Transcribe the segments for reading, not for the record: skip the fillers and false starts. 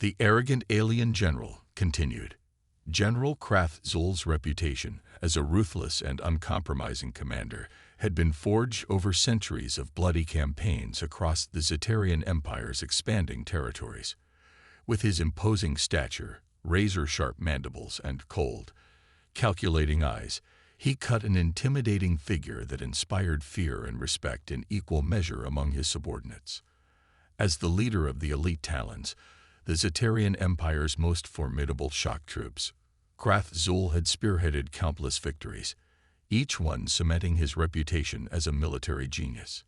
The arrogant alien general continued. General Krathzul's reputation as a ruthless and uncompromising commander had been forged over centuries of bloody campaigns across the Zetarian Empire's expanding territories. With his imposing stature, razor-sharp mandibles, and cold, calculating eyes, he cut an intimidating figure that inspired fear and respect in equal measure among his subordinates. As the leader of the elite Talons, the Zetarian Empire's most formidable shock troops, Krathzul had spearheaded countless victories, each one cementing his reputation as a military genius.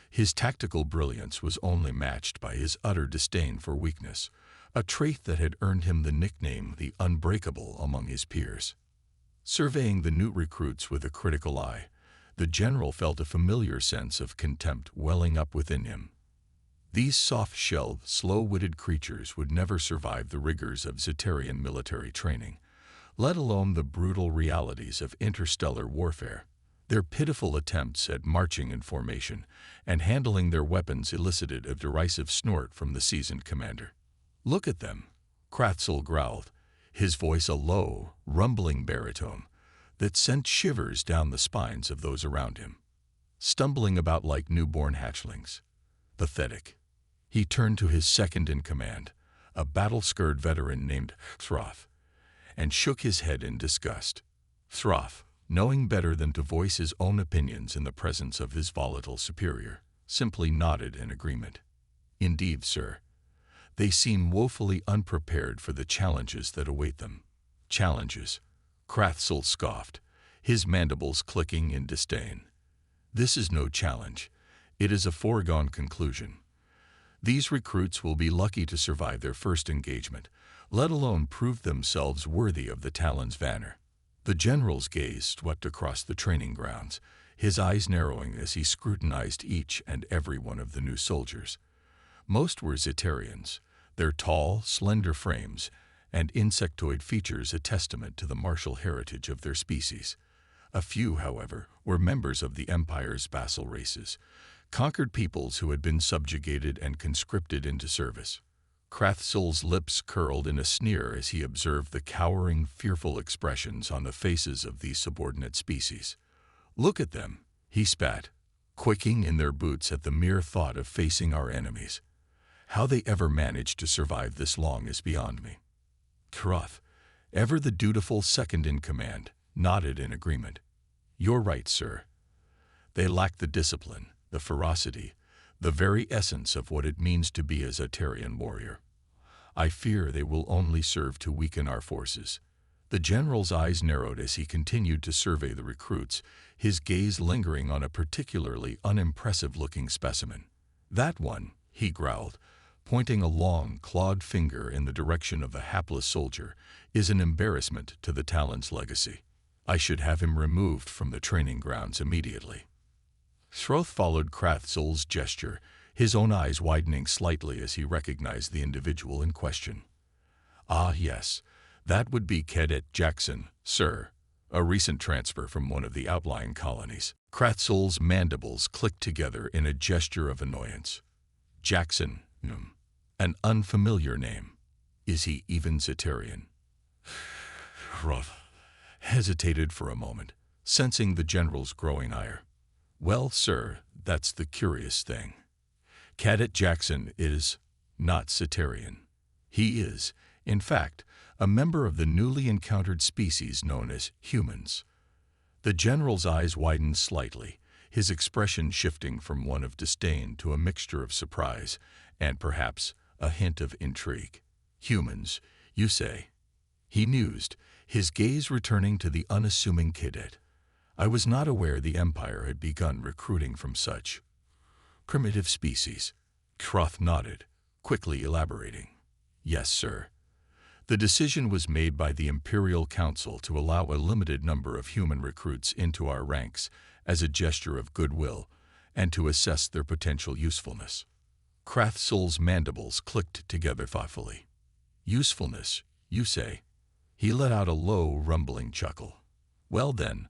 His tactical brilliance was only matched by his utter disdain for weakness, a trait that had earned him the nickname the Unbreakable among his peers. Surveying the new recruits with a critical eye, the general felt a familiar sense of contempt welling up within him. These soft-shelled, slow-witted creatures would never survive the rigors of Zetarian military training, let alone the brutal realities of interstellar warfare. Their pitiful attempts at marching in formation and handling their weapons elicited a derisive snort from the seasoned commander. "Look at them," Krathzul growled, his voice a low, rumbling baritone that sent shivers down the spines of those around him. Stumbling about like newborn hatchlings. Pathetic. He turned to his second-in-command, a battle-scarred veteran named Throth, and shook his head in disgust. Throth, knowing better than to voice his own opinions in the presence of his volatile superior, simply nodded in agreement. "Indeed, sir. They seem woefully unprepared for the challenges that await them." "Challenges," Krathzul scoffed, his mandibles clicking in disdain. "This is no challenge. It is a foregone conclusion. These recruits will be lucky to survive their first engagement, let alone prove themselves worthy of the Talon's banner." The general's gaze swept across the training grounds, his eyes narrowing as he scrutinized each and every one of the new soldiers. Most were Zetarians, their tall, slender frames and insectoid features a testament to the martial heritage of their species. A few, however, were members of the Empire's vassal races, conquered peoples who had been subjugated and conscripted into service. Krathzul's lips curled in a sneer as he observed the cowering, fearful expressions on the faces of these subordinate species. "Look at them," he spat, quaking in their boots at the mere thought of facing our enemies. "How they ever managed to survive this long is beyond me." Throth, ever the dutiful second-in-command, nodded in agreement. "You're right, sir. They lack the discipline, the ferocity, the very essence of what it means to be a Zetarian warrior. I fear they will only serve to weaken our forces." The general's eyes narrowed as he continued to survey the recruits, his gaze lingering on a particularly unimpressive-looking specimen. "That one," he growled, pointing a long, clawed finger in the direction of a hapless soldier, "is an embarrassment to the Talon's legacy. I should have him removed from the training grounds immediately." Throth followed Krathzul's gesture, his own eyes widening slightly as he recognized the individual in question. "Ah, yes, that would be Cadet Jackson, sir, a recent transfer from one of the outlying colonies." Krathzul's mandibles clicked together in a gesture of annoyance. "Jackson, an unfamiliar name. Is he even Zetarian?" Throth hesitated for a moment, sensing the general's growing ire. "Well, sir, that's the curious thing. Cadet Jackson is not Zetarian. He is, in fact, a member of the newly encountered species known as humans." The general's eyes widened slightly, his expression shifting from one of disdain to a mixture of surprise and perhaps a hint of intrigue. "Humans, you say?" he mused, his gaze returning to the unassuming cadet. "I was not aware the Empire had begun recruiting from such primitive species." Throth nodded, quickly elaborating. "Yes, sir. The decision was made by the Imperial Council to allow a limited number of human recruits into our ranks as a gesture of goodwill and to assess their potential usefulness." Krathzul's mandibles clicked together thoughtfully. "Usefulness, you say?" He let out a low, rumbling chuckle. "Well then,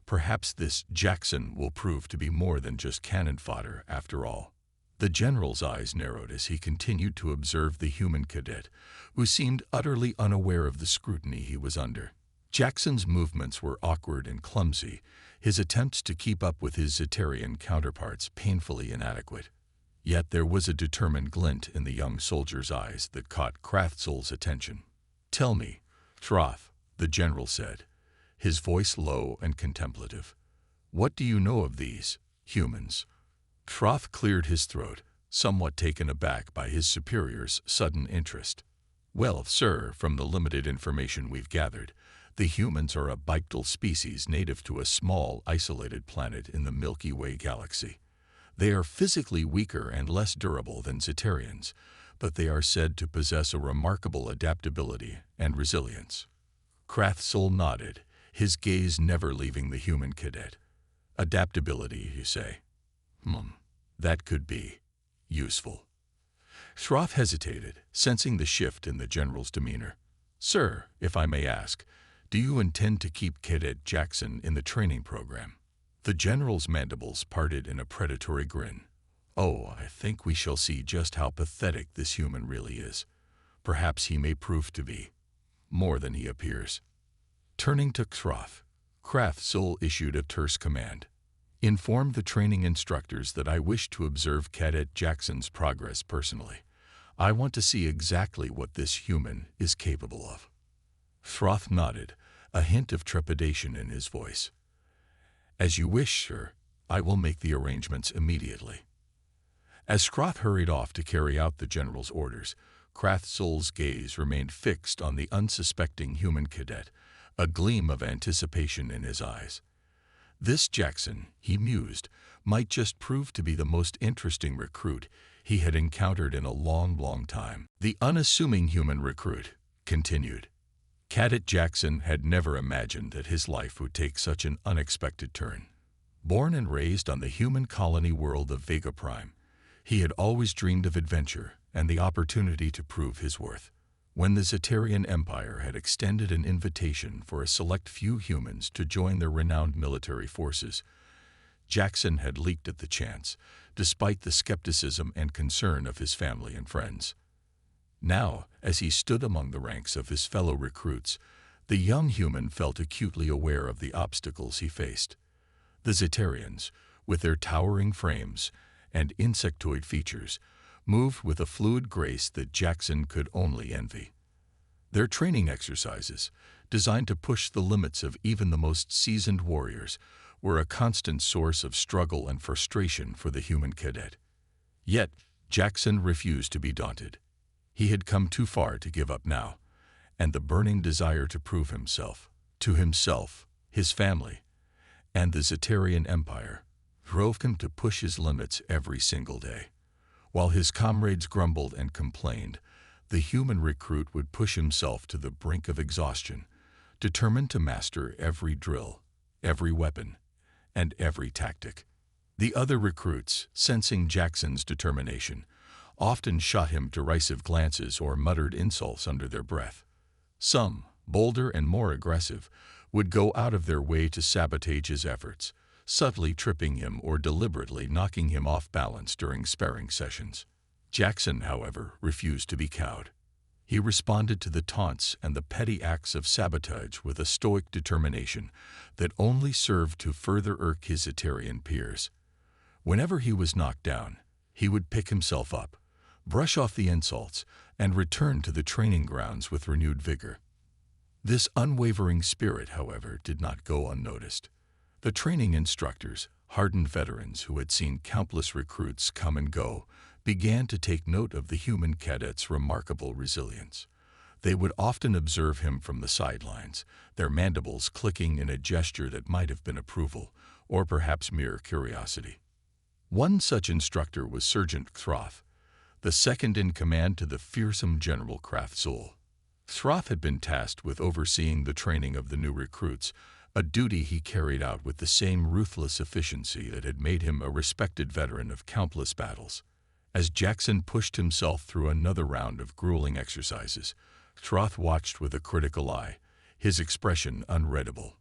perhaps this Jackson will prove to be more than just cannon fodder after all." The general's eyes narrowed as he continued to observe the human cadet, who seemed utterly unaware of the scrutiny he was under. Jackson's movements were awkward and clumsy, his attempts to keep up with his Zeterian counterparts painfully inadequate. Yet there was a determined glint in the young soldier's eyes that caught Kraftzel's attention. "Tell me, Troth," the general said, his voice low and contemplative. "What do you know of these humans?" Troth cleared his throat, somewhat taken aback by his superior's sudden interest. "Well, sir, from the limited information we've gathered, the humans are a bipedal species native to a small, isolated planet in the Milky Way galaxy. They are physically weaker and less durable than Zeterians, but they are said to possess a remarkable adaptability and resilience." Kraftzel nodded, his gaze never leaving the human cadet. "Adaptability, you say? That could be useful." Troth hesitated, sensing the shift in the general's demeanor. "Sir, if I may ask, do you intend to keep Cadet Jackson in the training program?" The general's mandibles parted in a predatory grin. "Oh, I think we shall see just how pathetic this human really is. Perhaps he may prove to be more than he appears." Turning to Troth, Kraftzel issued a terse command. "Inform the training instructors that I wish to observe Cadet Jackson's progress personally. I want to see exactly what this human is capable of." Troth nodded, a hint of trepidation in his voice. "As you wish, sir. I will make the arrangements immediately." As Troth hurried off to carry out the general's orders, Kraftzel's gaze remained fixed on the unsuspecting human cadet, a gleam of anticipation in his eyes. This Jackson, he mused, might just prove to be the most interesting recruit he had encountered in a long, long time. The unassuming human recruit continued. Cadet Jackson had never imagined that his life would take such an unexpected turn. Born and raised on the human colony world of Vega Prime, he had always dreamed of adventure and the opportunity to prove his worth. When the Zeterian Empire had extended an invitation for a select few humans to join their renowned military forces, Jackson had leaped at the chance, despite the skepticism and concern of his family and friends. Now, as he stood among the ranks of his fellow recruits, the young human felt acutely aware of the obstacles he faced. The Zeterians, with their towering frames and insectoid features, moved with a fluid grace that Jackson could only envy. Their training exercises, designed to push the limits of even the most seasoned warriors, were a constant source of struggle and frustration for the human cadet. Yet, Jackson refused to be daunted. He had come too far to give up now, and the burning desire to prove himself, to himself, his family, and the Zeterian Empire, drove him to push his limits every single day. While his comrades grumbled and complained, the human recruit would push himself to the brink of exhaustion, determined to master every drill, every weapon, and every tactic. The other recruits, sensing Jackson's determination, often shot him derisive glances or muttered insults under their breath. Some, bolder and more aggressive, would go out of their way to sabotage his efforts, subtly tripping him or deliberately knocking him off balance during sparring sessions. Jackson, however, refused to be cowed. He responded to the taunts and the petty acts of sabotage with a stoic determination that only served to further irk his Zeterian peers. Whenever he was knocked down, he would pick himself up, brush off the insults, and return to the training grounds with renewed vigor. This unwavering spirit, however, did not go unnoticed. The training instructors, hardened veterans who had seen countless recruits come and go, began to take note of the human cadet's remarkable resilience. They would often observe him from the sidelines, their mandibles clicking in a gesture that might have been approval, or perhaps mere curiosity. One such instructor was Sergeant Troth, the second in command to the fearsome General Kraftzel. Troth had been tasked with overseeing the training of the new recruits, a duty he carried out with the same ruthless efficiency that had made him a respected veteran of countless battles. As Jackson pushed himself through another round of grueling exercises, Troth watched with a critical eye, his expression unreadable.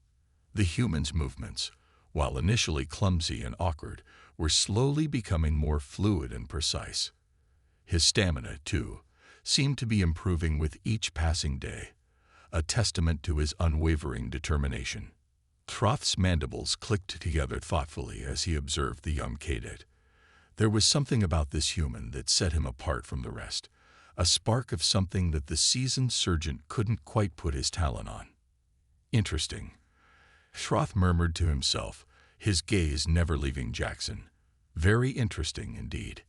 The human's movements, while initially clumsy and awkward, were slowly becoming more fluid and precise. His stamina, too, seemed to be improving with each passing day, a testament to his unwavering determination. Troth's mandibles clicked together thoughtfully as he observed the young cadet. There was something about this human that set him apart from the rest, a spark of something that the seasoned surgeon couldn't quite put his talent on. Interesting, Troth murmured to himself, his gaze never leaving Jackson. Very interesting indeed.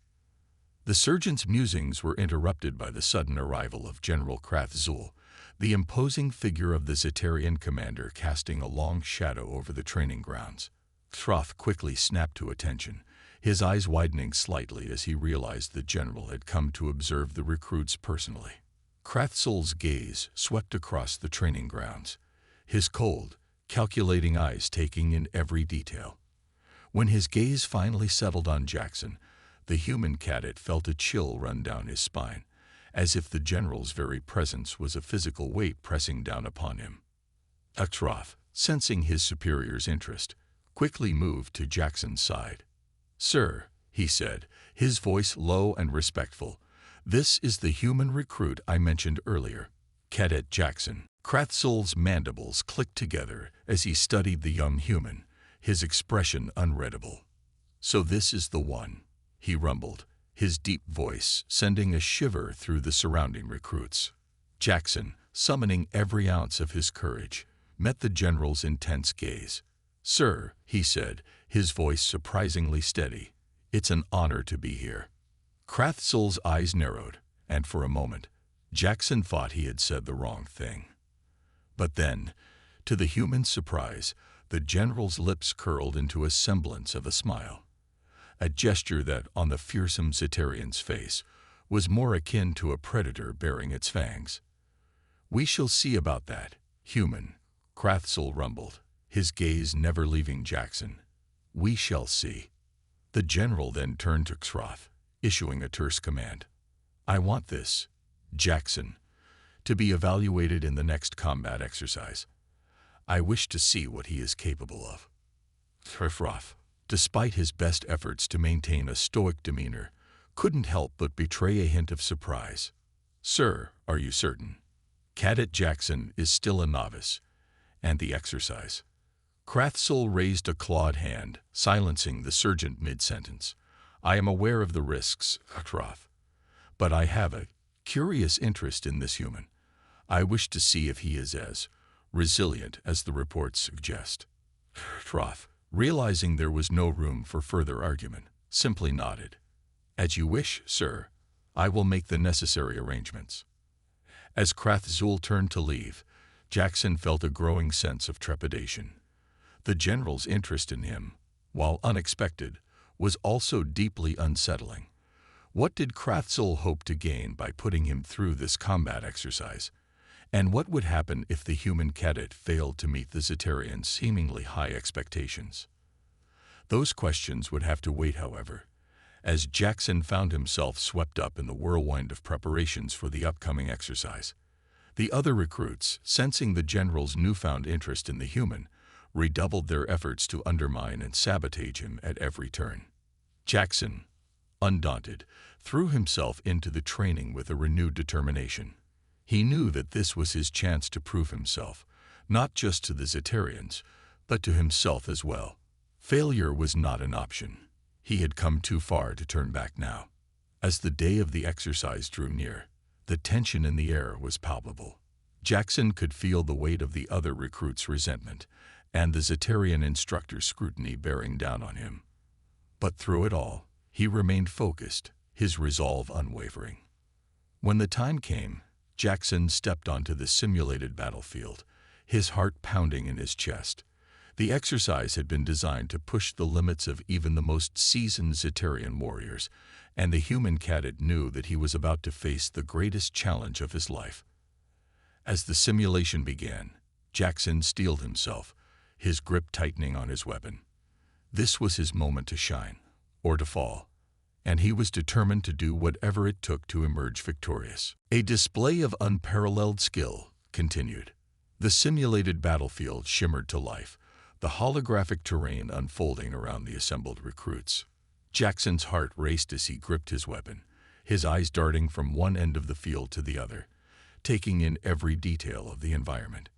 The surgeon's musings were interrupted by the sudden arrival of General Krathzul, the imposing figure of the Zeterian commander casting a long shadow over the training grounds. Troth quickly snapped to attention, his eyes widening slightly as he realized the general had come to observe the recruits personally. Krathzul's gaze swept across the training grounds, his cold, calculating eyes taking in every detail. When his gaze finally settled on Jackson, the human cadet felt a chill run down his spine, as if the general's very presence was a physical weight pressing down upon him. Troth, sensing his superior's interest, quickly moved to Jackson's side. "Sir," he said, his voice low and respectful, "this is the human recruit I mentioned earlier, Cadet Jackson." Krathzul's mandibles clicked together as he studied the young human, his expression unreadable. "So this is the one," he rumbled, his deep voice sending a shiver through the surrounding recruits. Jackson, summoning every ounce of his courage, met the general's intense gaze. "Sir," he said, his voice surprisingly steady, "it's an honor to be here." Krathzul's eyes narrowed, and for a moment, Jackson thought he had said the wrong thing. But then, to the human's surprise, the general's lips curled into a semblance of a smile, a gesture that, on the fearsome Zeterian's face, was more akin to a predator baring its fangs. "We shall see about that, human," Krathzul rumbled, his gaze never leaving Jackson. "We shall see." The general then turned to Troth, issuing a terse command. "I want this, Jackson, to be evaluated in the next combat exercise. I wish to see what he is capable of." Troth, despite his best efforts to maintain a stoic demeanor, couldn't help but betray a hint of surprise. "Sir, are you certain? Cadet Jackson is still a novice, and the exercise—" Krathzul raised a clawed hand, silencing the surgeon mid-sentence. "I am aware of the risks, Troth, but I have a curious interest in this human. I wish to see if he is as resilient as the reports suggest." Troth, realizing there was no room for further argument, simply nodded. "As you wish, sir. I will make the necessary arrangements." As Krathzul turned to leave, Jackson felt a growing sense of trepidation. The general's interest in him, while unexpected, was also deeply unsettling. What did Krathzul hope to gain by putting him through this combat exercise? And what would happen if the human cadet failed to meet the Zeterian's seemingly high expectations? Those questions would have to wait, however, as Jackson found himself swept up in the whirlwind of preparations for the upcoming exercise. The other recruits, sensing the general's newfound interest in the human, redoubled their efforts to undermine and sabotage him at every turn. Jackson, undaunted, threw himself into the training with a renewed determination. He knew that this was his chance to prove himself, not just to the Zeterians, but to himself as well. Failure was not an option. He had come too far to turn back now. As the day of the exercise drew near, the tension in the air was palpable. Jackson could feel the weight of the other recruits' resentment and the Zeterian instructor's scrutiny bearing down on him. But through it all, he remained focused, his resolve unwavering. When the time came, Jackson stepped onto the simulated battlefield, his heart pounding in his chest. The exercise had been designed to push the limits of even the most seasoned Zeterian warriors, and the human cadet knew that he was about to face the greatest challenge of his life. As the simulation began, Jackson steeled himself, his grip tightening on his weapon. This was his moment to shine, or to fall, and he was determined to do whatever it took to emerge victorious. A display of unparalleled skill continued. The simulated battlefield shimmered to life, the holographic terrain unfolding around the assembled recruits. Jackson's heart raced as he gripped his weapon, his eyes darting from one end of the field to the other, taking in every detail of the environment.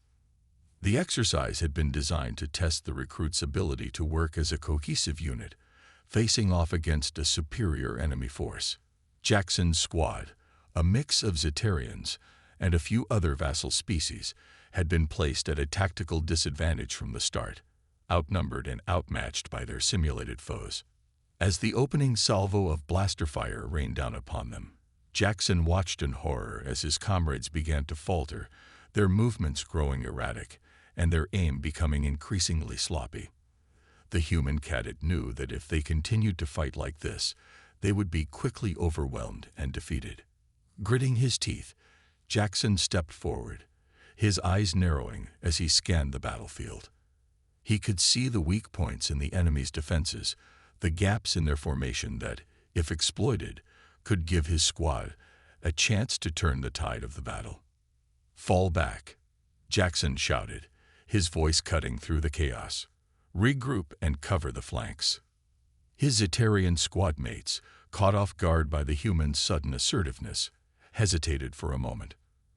The exercise had been designed to test the recruits' ability to work as a cohesive unit, facing off against a superior enemy force. Jackson's squad, a mix of Zetarians and a few other vassal species, had been placed at a tactical disadvantage from the start, outnumbered and outmatched by their simulated foes. As the opening salvo of blaster fire rained down upon them, Jackson watched in horror as his comrades began to falter, their movements growing erratic and their aim becoming increasingly sloppy. The human cadet knew that if they continued to fight like this, they would be quickly overwhelmed and defeated. Gritting his teeth, Jackson stepped forward, his eyes narrowing as he scanned the battlefield. He could see the weak points in the enemy's defenses, the gaps in their formation that, if exploited, could give his squad a chance to turn the tide of the battle. "Fall back," Jackson shouted, his voice cutting through the chaos. "Regroup and cover the flanks." His Zetarian squad mates, caught off guard by the human's sudden assertiveness, hesitated for a moment.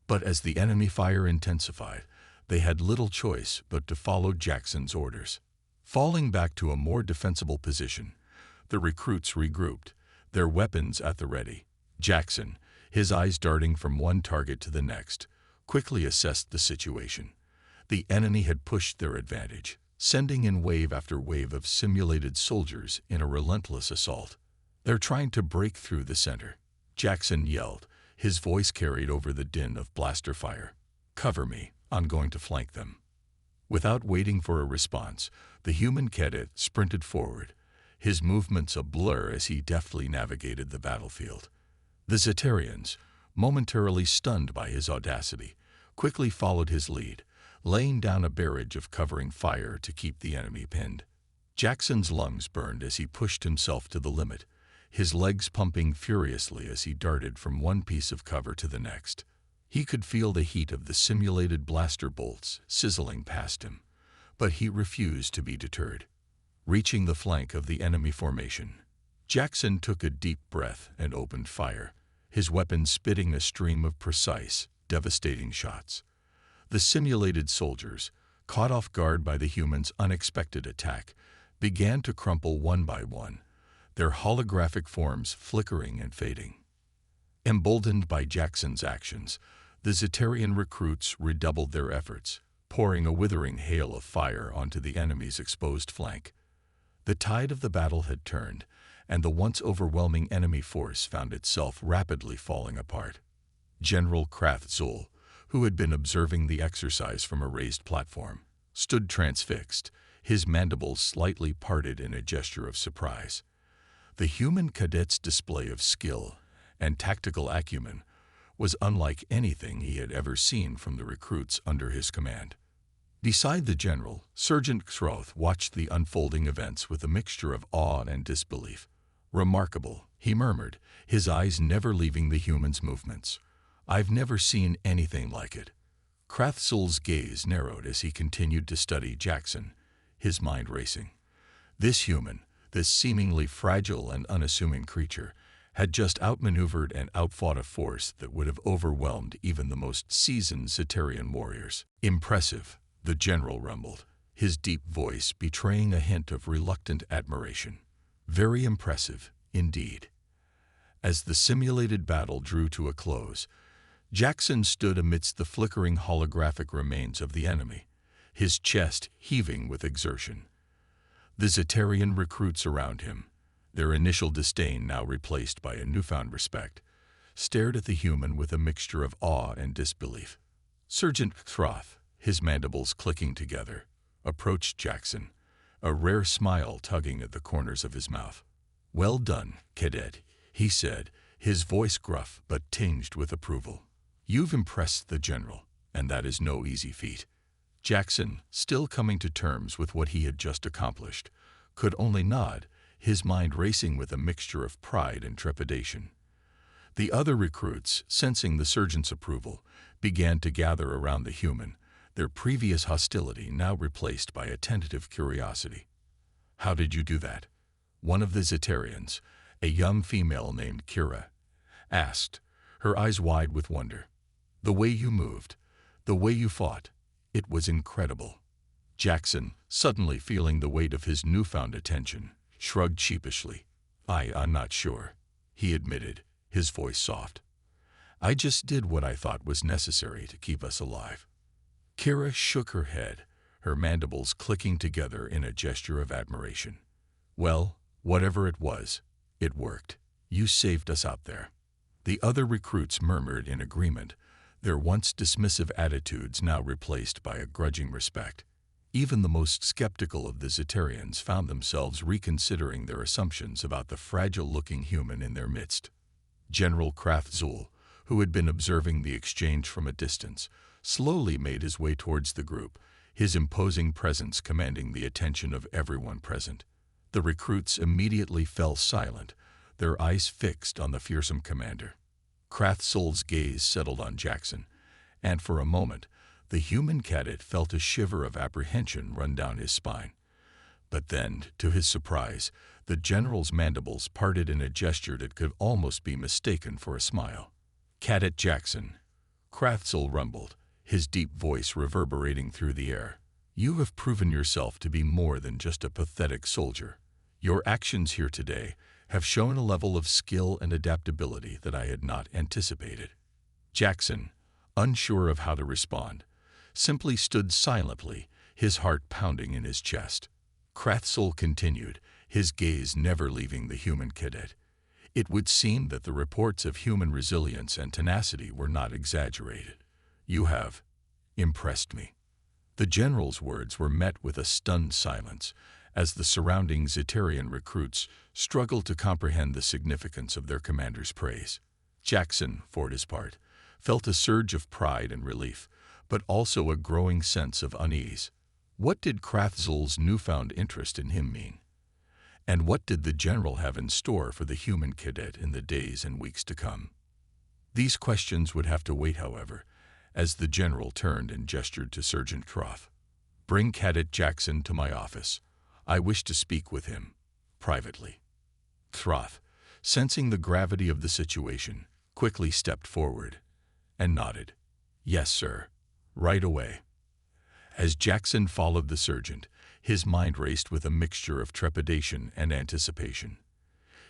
But as the enemy fire intensified, they had little choice but to follow Jackson's orders. Falling back to a more defensible position, the recruits regrouped, their weapons at the ready. Jackson, his eyes darting from one target to the next, quickly assessed the situation. The enemy had pushed their advantage, sending in wave after wave of simulated soldiers in a relentless assault. "They're trying to break through the center," Jackson yelled, his voice carried over the din of blaster fire. "Cover me, I'm going to flank them." Without waiting for a response, the human cadet sprinted forward, his movements a blur as he deftly navigated the battlefield. The Zetarians, momentarily stunned by his audacity, quickly followed his lead, laying down a barrage of covering fire to keep the enemy pinned. Jackson's lungs burned as he pushed himself to the limit, his legs pumping furiously as he darted from one piece of cover to the next. He could feel the heat of the simulated blaster bolts sizzling past him, but he refused to be deterred. Reaching the flank of the enemy formation, Jackson took a deep breath and opened fire, his weapon spitting a stream of precise, devastating shots. The simulated soldiers, caught off guard by the human's unexpected attack, began to crumple one by one, their holographic forms flickering and fading. Emboldened by Jackson's actions, the Zetarian recruits redoubled their efforts, pouring a withering hail of fire onto the enemy's exposed flank. The tide of the battle had turned, and the once overwhelming enemy force found itself rapidly falling apart. General Krath-Zul, who had been observing the exercise from a raised platform, stood transfixed, his mandibles slightly parted in a gesture of surprise. The human cadet's display of skill and tactical acumen was unlike anything he had ever seen from the recruits under his command. Beside the general, Sergeant Xroth watched the unfolding events with a mixture of awe and disbelief. "Remarkable," he murmured, his eyes never leaving the human's movements. "I've never seen anything like it." Krath-Zul's gaze narrowed as he continued to study Jackson, his mind racing. This human, this seemingly fragile and unassuming creature, had just outmaneuvered and outfought a force that would have overwhelmed even the most seasoned Zetarian warriors. "Impressive," the general rumbled, his deep voice betraying a hint of reluctant admiration. "Very impressive, indeed." As the simulated battle drew to a close, Jackson stood amidst the flickering holographic remains of the enemy, his chest heaving with exertion. The Zetarian recruits around him, their initial disdain now replaced by a newfound respect, stared at the human with a mixture of awe and disbelief. Sergeant Xroth, his mandibles clicking together, approached Jackson, a rare smile tugging at the corners of his mouth. "Well done, cadet," he said, his voice gruff but tinged with approval. "You've impressed the general, and that is no easy feat." Jackson, still coming to terms with what he had just accomplished, could only nod, his mind racing with a mixture of pride and trepidation. The other recruits, sensing the sergeant's approval, began to gather around the human, their previous hostility now replaced by a tentative curiosity. "How did you do that?" One of the Zetarians, a young female named Kira, asked, her eyes wide with wonder. "The way you moved, the way you fought, it was incredible." Jackson, suddenly feeling the weight of his newfound attention, shrugged sheepishly. I'm not sure," he admitted, his voice soft. "I just did what I thought was necessary to keep us alive." Kira shook her head, her mandibles clicking together in a gesture of admiration. "Well, whatever it was, it worked. You saved us out there." The other recruits murmured in agreement, their once dismissive attitudes now replaced by a grudging respect. Even the most skeptical of the Zetarians found themselves reconsidering their assumptions about the fragile-looking human in their midst. General Krathzul, who had been observing the exchange from a distance, slowly made his way towards the group, his imposing presence commanding the attention of everyone present. The recruits immediately fell silent, their eyes fixed on the fearsome commander. Krathzul's gaze settled on Jackson, and for a moment, the human cadet felt a shiver of apprehension run down his spine. But then, to his surprise, the general's mandibles parted in a gesture that could almost be mistaken for a smile. "Cadet Jackson," Krathzul rumbled, his deep voice reverberating through the air, "you have proven yourself to be more than just a pathetic soldier. Your actions here today have shown a level of skill and adaptability that I had not anticipated." Jackson, unsure of how to respond, simply stood silently, his heart pounding in his chest. Krathzul continued, his gaze never leaving the human cadet. It would seem that the reports of human resilience and tenacity were not exaggerated. "You have impressed me." The general's words were met with a stunned silence, as the surrounding Zetarian recruits struggled to comprehend the significance of their commander's praise. Jackson, for his part, felt a surge of pride and relief, but also a growing sense of unease. What did Krathzul's newfound interest in him mean? And what did the general have in store for the human cadet in the days and weeks to come? These questions would have to wait, however, as the general turned and gestured to Sergeant Troth. "Bring Cadet Jackson to my office. I wish to speak with him, privately." Troth, sensing the gravity of the situation, quickly stepped forward and nodded. "Yes, sir. Right away." As Jackson followed the sergeant, his mind raced with a mixture of trepidation and anticipation.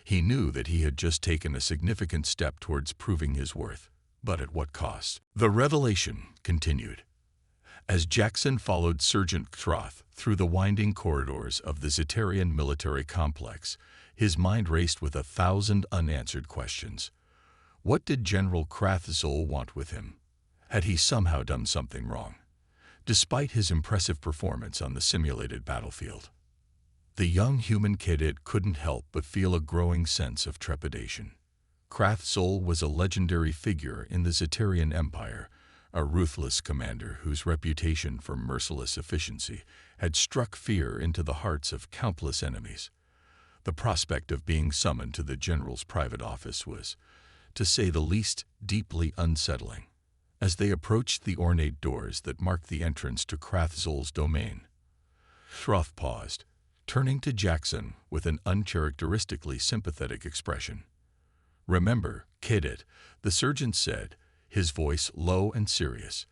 He knew that he had just taken a significant step towards proving his worth, but at what cost? The revelation continued. As Jackson followed Sergeant Troth through the winding corridors of the Zetarian military complex, his mind raced with 1,000 unanswered questions. What did General Krathzul want with him? Had he somehow done something wrong, despite his impressive performance on the simulated battlefield? The young human cadet couldn't help but feel a growing sense of trepidation. Krathzul was a legendary figure in the Zetarian Empire, a ruthless commander whose reputation for merciless efficiency had struck fear into the hearts of countless enemies. The prospect of being summoned to the general's private office was, to say the least, deeply unsettling. As they approached the ornate doors that marked the entrance to Krathzul's domain, Troth paused, turning to Jackson with an uncharacteristically sympathetic expression. "Remember, cadet," the sergeant said, his voice low and serious,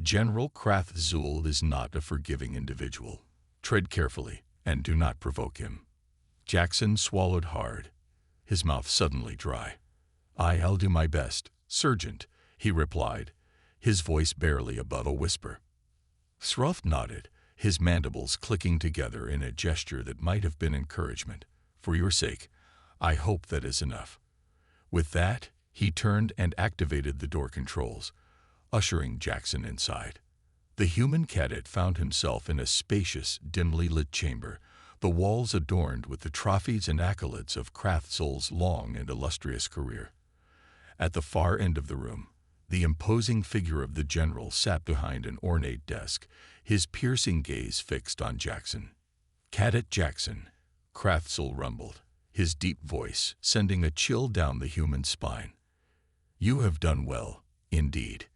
"General Krathzul is not a forgiving individual. Tread carefully and do not provoke him." Jackson swallowed hard, his mouth suddenly dry. "I'll do my best, Sergeant," he replied, his voice barely above a whisper. Troth nodded, his mandibles clicking together in a gesture that might have been encouragement. "For your sake, I hope that is enough." With that, he turned and activated the door controls, ushering Jackson inside. The human cadet found himself in a spacious, dimly lit chamber, the walls adorned with the trophies and accolades of Krathzul's long and illustrious career. At the far end of the room, the imposing figure of the general sat behind an ornate desk, his piercing gaze fixed on Jackson. "Cadet Jackson," Krathzul rumbled, his deep voice sending a chill down the human spine. "You have done well, indeed."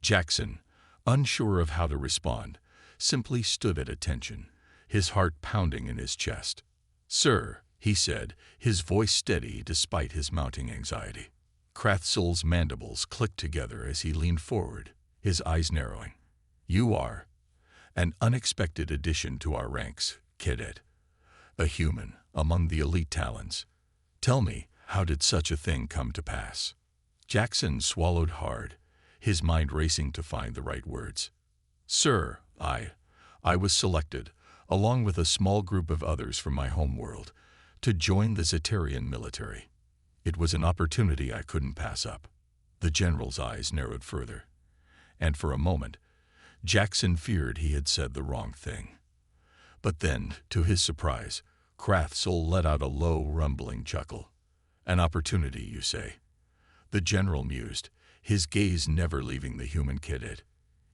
Jackson, unsure of how to respond, simply stood at attention, his heart pounding in his chest. "Sir," he said, his voice steady despite his mounting anxiety. Krathzul's mandibles clicked together as he leaned forward, his eyes narrowing. You are an unexpected addition to our ranks, cadet. A human among the elite talents. Tell me, how did such a thing come to pass? Jackson swallowed hard, his mind racing to find the right words. Sir, I was selected, along with a small group of others from my homeworld, to join the Zetarian military. It was an opportunity I couldn't pass up. The general's eyes narrowed further, and for a moment, Jackson feared he had said the wrong thing. But then, to his surprise, Krathzul let out a low, rumbling chuckle. An opportunity, you say? The general mused, his gaze never leaving the human cadet.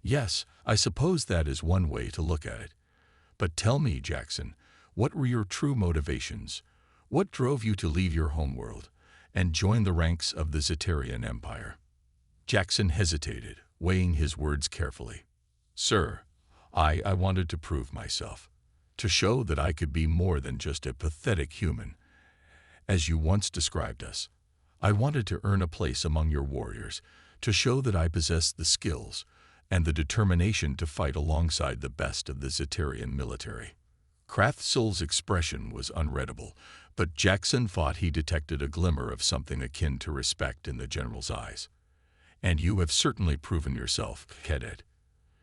Yes, I suppose that is one way to look at it. But tell me, Jackson, what were your true motivations? What drove you to leave your homeworld and join the ranks of the Zetarian Empire? Jackson hesitated, weighing his words carefully. Sir, I wanted to prove myself, to show that I could be more than just a pathetic human, as you once described us. I wanted to earn a place among your warriors, to show that I possessed the skills and the determination to fight alongside the best of the Zetarian military. Krathzul's expression was unreadable, but Jackson thought he detected a glimmer of something akin to respect in the general's eyes. And you have certainly proven yourself, cadet.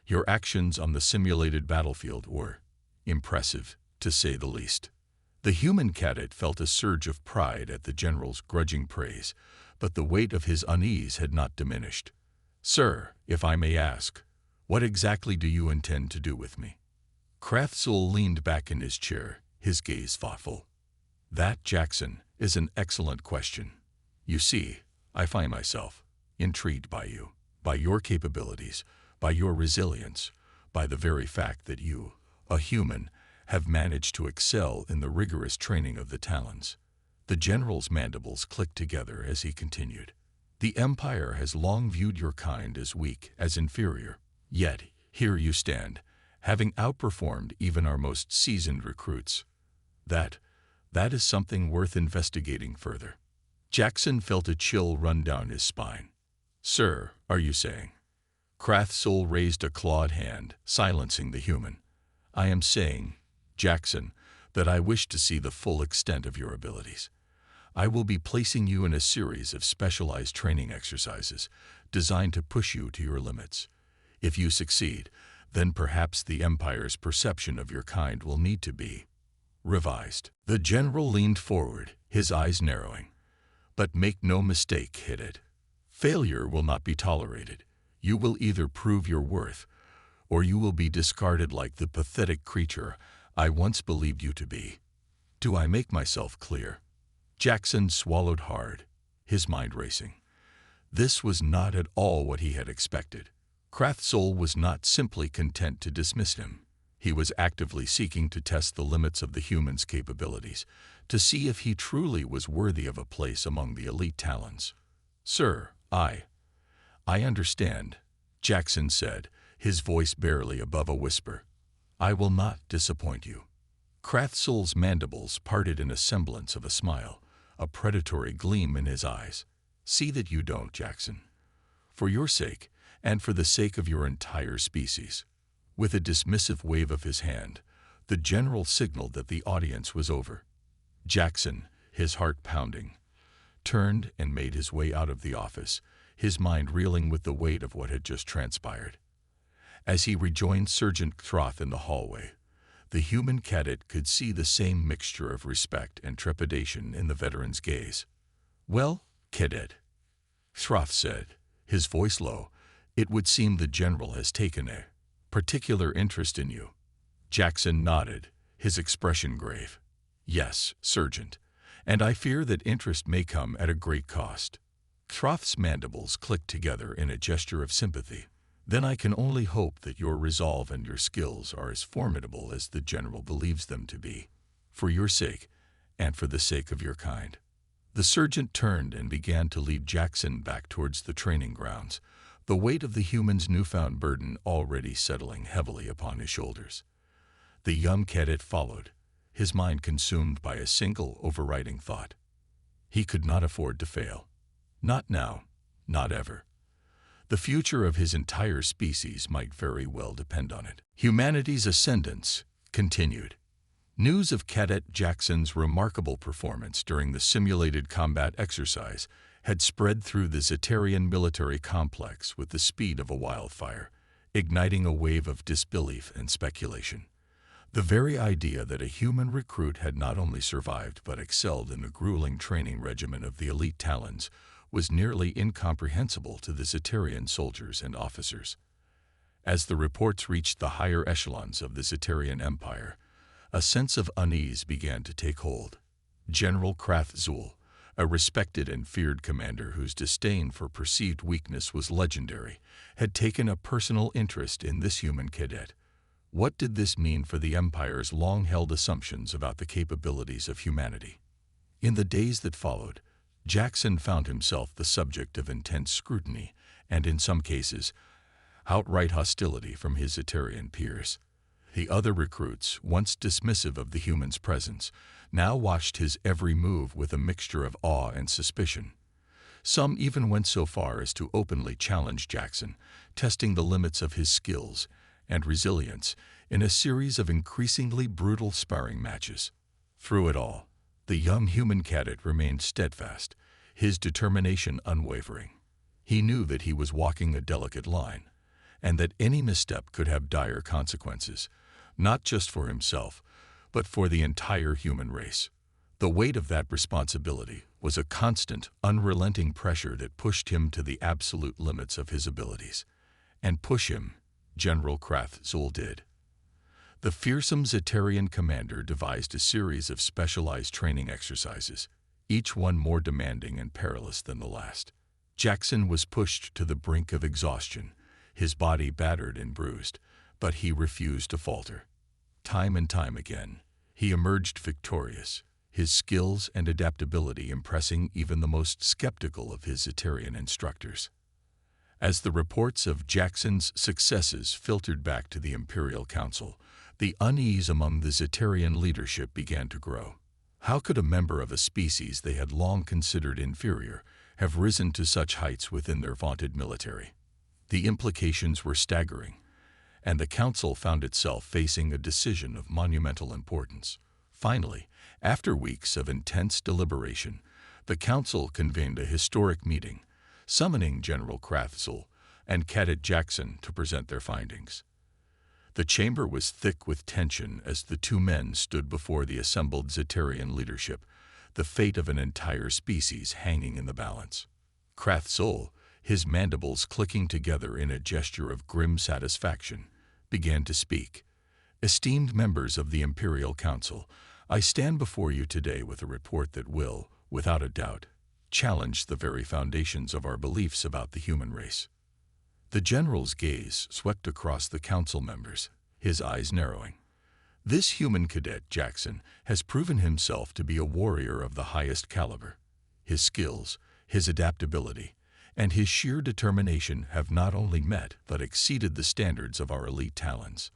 Your actions on the simulated battlefield were impressive, to say the least. The human cadet felt a surge of pride at the general's grudging praise, but the weight of his unease had not diminished. Sir, if I may ask, what exactly do you intend to do with me? Krathzul leaned back in his chair, his gaze thoughtful. That, Jackson, is an excellent question. You see, I find myself intrigued by you, by your capabilities, by your resilience, by the very fact that you, a human, have managed to excel in the rigorous training of the talons. The general's mandibles clicked together as he continued. The Empire has long viewed your kind as weak, as inferior. Yet, here you stand, having outperformed even our most seasoned recruits. That is something worth investigating further. Jackson felt a chill run down his spine. Sir, are you saying? Krathzul raised a clawed hand, silencing the human. I am saying, Jackson, that I wish to see the full extent of your abilities. I will be placing you in a series of specialized training exercises designed to push you to your limits. If you succeed, then perhaps the Empire's perception of your kind will need to be revised. The general leaned forward, his eyes narrowing. But make no mistake, cadet. Failure will not be tolerated. You will either prove your worth, or you will be discarded like the pathetic creature I once believed you to be. Do I make myself clear? Jackson swallowed hard, his mind racing. This was not at all what he had expected. Krathzul was not simply content to dismiss him. He was actively seeking to test the limits of the human's capabilities, to see if he truly was worthy of a place among the elite talents. Sir, I understand, Jackson said, his voice barely above a whisper. I will not disappoint you. Krathzul's mandibles parted in a semblance of a smile, a predatory gleam in his eyes. See that you don't, Jackson. For your sake, and for the sake of your entire species. With a dismissive wave of his hand, the general signaled that the audience was over. Jackson, his heart pounding, turned and made his way out of the office, his mind reeling with the weight of what had just transpired. As he rejoined Sergeant Throth in the hallway, the human cadet could see the same mixture of respect and trepidation in the veteran's gaze. Well, cadet, Throth said, his voice low, it would seem the general has taken a particular interest in you. Jackson nodded, his expression grave. Yes, Sergeant, and I fear that interest may come at a great cost. Throth's mandibles clicked together in a gesture of sympathy. Then I can only hope that your resolve and your skills are as formidable as the general believes them to be, for your sake and for the sake of your kind. The sergeant turned and began to lead Jackson back towards the training grounds, the weight of the human's newfound burden already settling heavily upon his shoulders. The young cadet followed, his mind consumed by a single overriding thought. He could not afford to fail. Not now, not ever. The future of his entire species might very well depend on it. Humanity's ascendance continued. News of Cadet Jackson's remarkable performance during the simulated combat exercise had spread through the Zeterian military complex with the speed of a wildfire, igniting a wave of disbelief and speculation. The very idea that a human recruit had not only survived but excelled in the grueling training regimen of the elite Talons was nearly incomprehensible to the Zeterian soldiers and officers. As the reports reached the higher echelons of the Zeterian Empire, a sense of unease began to take hold. General Krathzul, a respected and feared commander whose disdain for perceived weakness was legendary, had taken a personal interest in this human cadet. What did this mean for the Empire's long-held assumptions about the capabilities of humanity? In the days that followed, Jackson found himself the subject of intense scrutiny and, in some cases, outright hostility from his Zeterian peers. The other recruits, once dismissive of the human's presence, now watched his every move with a mixture of awe and suspicion. Some even went so far as to openly challenge Jackson, testing the limits of his skills and resilience in a series of increasingly brutal sparring matches. Through it all, the young human cadet remained steadfast, his determination unwavering. He knew that he was walking a delicate line, and that any misstep could have dire consequences, not just for himself, but for the entire human race. The weight of that responsibility was a constant, unrelenting pressure that pushed him to the absolute limits of his abilities. And push him, General Krathzul did. The fearsome Zeterian commander devised a series of specialized training exercises, each one more demanding and perilous than the last. Jackson was pushed to the brink of exhaustion, his body battered and bruised, but he refused to falter. Time and time again, he emerged victorious, his skills and adaptability impressing even the most skeptical of his Zeterian instructors. As the reports of Jackson's successes filtered back to the Imperial Council, the unease among the Zeterian leadership began to grow. How could a member of a species they had long considered inferior have risen to such heights within their vaunted military? The implications were staggering, and the Council found itself facing a decision of monumental importance. Finally, after weeks of intense deliberation, the Council convened a historic meeting, summoning General Krathzul and Cadet Jackson to present their findings. The chamber was thick with tension as the two men stood before the assembled Zeterian leadership, the fate of an entire species hanging in the balance. Krathzul, his mandibles clicking together in a gesture of grim satisfaction, began to speak. "Esteemed members of the Imperial Council, I stand before you today with a report that will, without a doubt, challenge the very foundations of our beliefs about the human race." The general's gaze swept across the council members, his eyes narrowing. This human cadet, Jackson, has proven himself to be a warrior of the highest caliber. His skills, his adaptability, and his sheer determination have not only met but exceeded the standards of our elite Talons.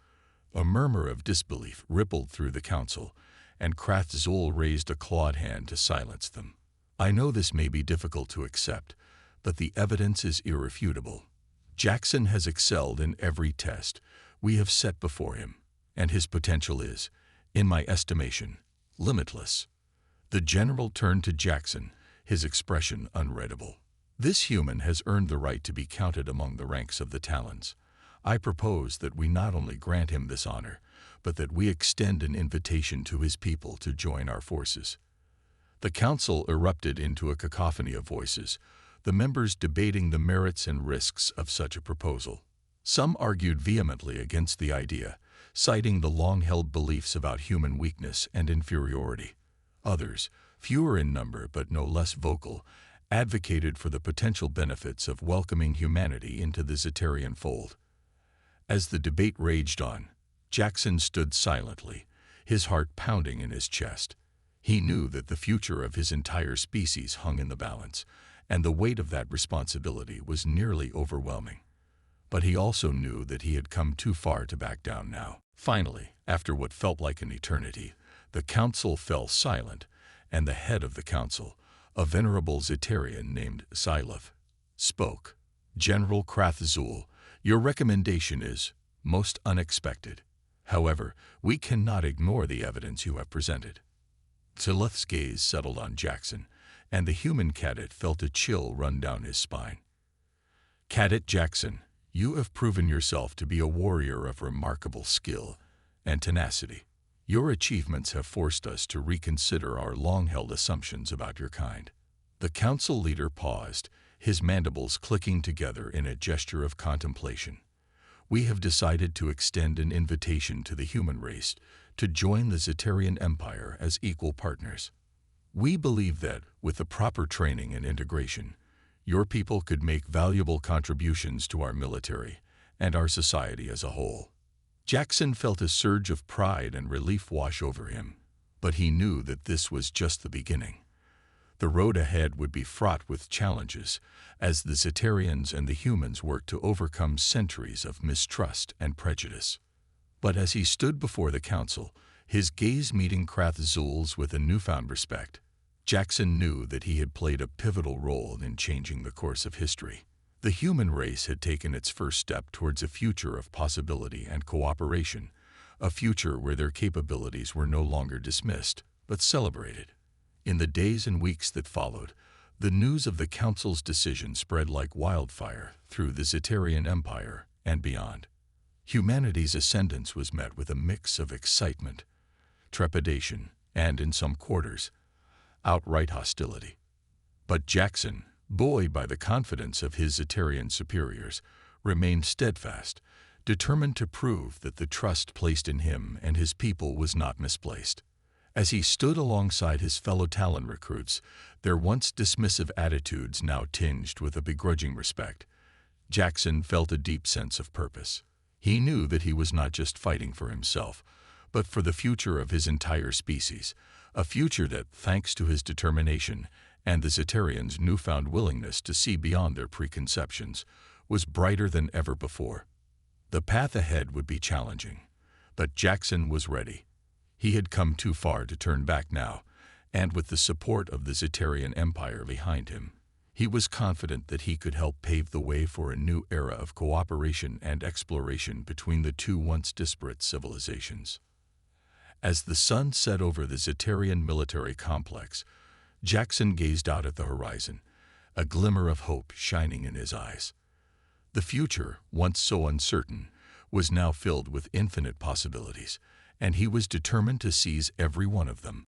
A murmur of disbelief rippled through the council, and Krathzul raised a clawed hand to silence them. "I know this may be difficult to accept, but the evidence is irrefutable. Jackson has excelled in every test we have set before him, and his potential is, in my estimation, limitless." The general turned to Jackson, his expression unreadable. "This human has earned the right to be counted among the ranks of the Talons. I propose that we not only grant him this honor, but that we extend an invitation to his people to join our forces." The council erupted into a cacophony of voices, the members debating the merits and risks of such a proposal. Some argued vehemently against the idea, citing the long-held beliefs about human weakness and inferiority. Others, fewer in number but no less vocal, advocated for the potential benefits of welcoming humanity into the Zeterian fold. As the debate raged on, Jackson stood silently, his heart pounding in his chest. He knew that the future of his entire species hung in the balance, and the weight of that responsibility was nearly overwhelming. But he also knew that he had come too far to back down now. Finally, after what felt like an eternity, The council fell silent, and the head of the council, a venerable Zeterian named Sylov, spoke. General Krathzul, your recommendation is most unexpected. However, we cannot ignore the evidence you have presented. Sylov's gaze settled on Jackson, and the human cadet felt a chill run down his spine. Cadet Jackson, you have proven yourself to be a warrior of remarkable skill and tenacity. Your achievements have forced us to reconsider our long-held assumptions about your kind. The council leader paused, his mandibles clicking together in a gesture of contemplation. We have decided to extend an invitation to the human race to join the Zeterian Empire as equal partners. We believe that, with the proper training and integration, your people could make valuable contributions to our military and our society as a whole. Jackson felt a surge of pride and relief wash over him, but he knew that this was just the beginning. The road ahead would be fraught with challenges as the Zeterians and the humans worked to overcome centuries of mistrust and prejudice. But as he stood before the council, his gaze meeting Krathzul's with a newfound respect, Jackson knew that he had played a pivotal role in changing the course of history. The human race had taken its first step towards a future of possibility and cooperation, a future where their capabilities were no longer dismissed, but celebrated. In the days and weeks that followed, the news of the Council's decision spread like wildfire through the Zeterian Empire and beyond. Humanity's ascendance was met with a mix of excitement, trepidation, and, in some quarters, outright hostility. But Jackson, buoyed by the confidence of his Zeterian superiors, remained steadfast, determined to prove that the trust placed in him and his people was not misplaced. As he stood alongside his fellow Talon recruits, their once dismissive attitudes now tinged with a begrudging respect, Jackson felt a deep sense of purpose. He knew that he was not just fighting for himself, but for the future of his entire species, a future that, thanks to his determination and the Zeterians' newfound willingness to see beyond their preconceptions, was brighter than ever before. The path ahead would be challenging, but Jackson was ready. He had come too far to turn back now, and with the support of the Zeterian Empire behind him, he was confident that he could help pave the way for a new era of cooperation and exploration between the two once disparate civilizations. As the sun set over the Zeterian military complex, Jackson gazed out at the horizon, a glimmer of hope shining in his eyes. The future, once so uncertain, was now filled with infinite possibilities, and he was determined to seize every one of them.